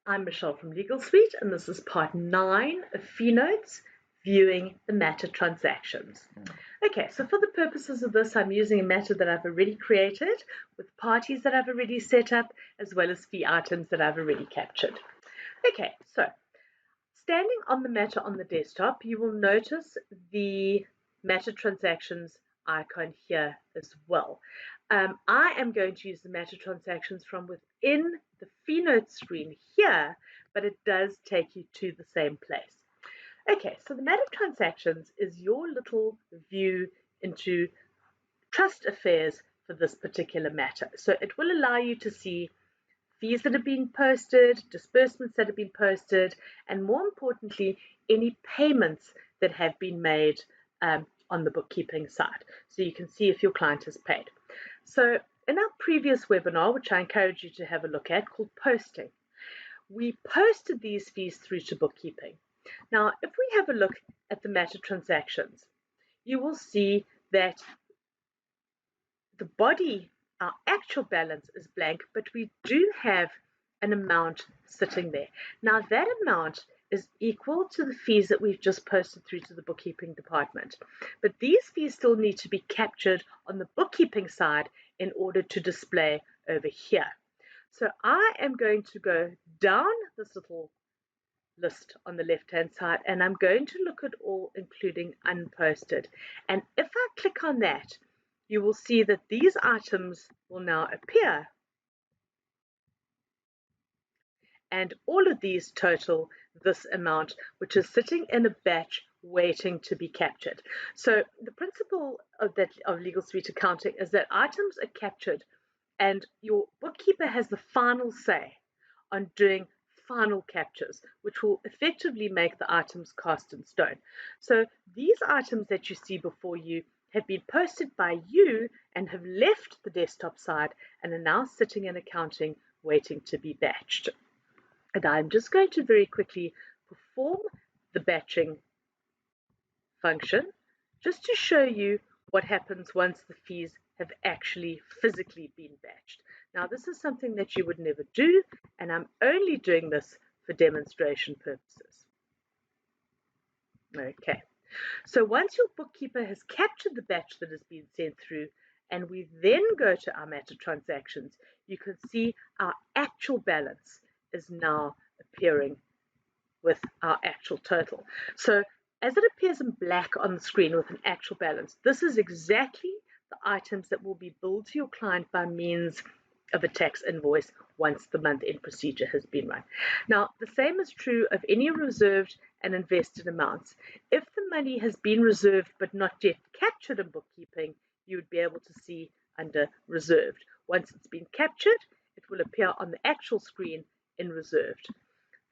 I'm Michelle from Legal Suite, and this is part 9 of Fee Notes, Viewing the Matter Transactions. Okay, so for the purposes of this, I'm using a matter that I've already created with parties that I've already set up, as well as fee items that I've already captured. Okay, so standing on the matter on the desktop, you will notice the matter transactions icon here as well. I am going to use the matter transactions from within the Fee Notes screen here, but it does take you to the same place. Okay, so the matter transactions is your little view into trust affairs for this particular matter. So it will allow you to see fees that have been posted, disbursements that have been posted, and more importantly, any payments that have been made on the bookkeeping side. So you can see if your client has paid. So in our previous webinar, which I encourage you to have a look at, called Posting, we posted these fees through to bookkeeping. Now, if we have a look at the matter transactions, you will see that the body, our actual balance is blank, but we do have an amount sitting there. Now that amount is equal to the fees that we've just posted through to the bookkeeping department. But these fees still need to be captured on the bookkeeping side in order to display over here. So I am going to go down this little list on the left-hand side, and I'm going to look at all, including unposted. And if I click on that, you will see that these items will now appear. And all of these total this amount, which is sitting in a batch waiting to be captured. So the principle of Legal Suite accounting is that items are captured and your bookkeeper has the final say on doing final captures, which will effectively make the items cast in stone. So these items that you see before you have been posted by you and have left the desktop side and are now sitting in accounting waiting to be batched. And I'm just going to very quickly perform the batching function just to show you what happens once the fees have actually physically been batched. Now, this is something that you would never do, and I'm only doing this for demonstration purposes. Okay, so once your bookkeeper has captured the batch that has been sent through, and we then go to our matter transactions, you can see our actual balance is now appearing with our actual total. So as it appears in black on the screen with an actual balance, this is exactly the items that will be billed to your client by means of a tax invoice once the month-end procedure has been run. Now, the same is true of any reserved and invested amounts. If the money has been reserved but not yet captured in bookkeeping, you would be able to see under reserved. Once it's been captured, it will appear on the actual screen in reserved.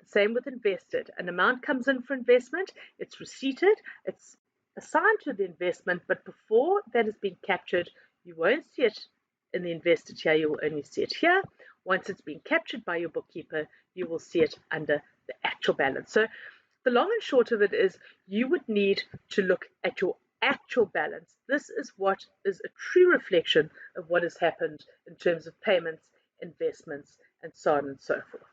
Same with invested. An amount comes in for investment, it's receipted, it's assigned to the investment, but before that has been captured, you won't see it in the invested here, you will only see it here. Once it's been captured by your bookkeeper, you will see it under the actual balance. So the long and short of it is you would need to look at your actual balance. This is what is a true reflection of what has happened in terms of payments, investments, and so on and so forth.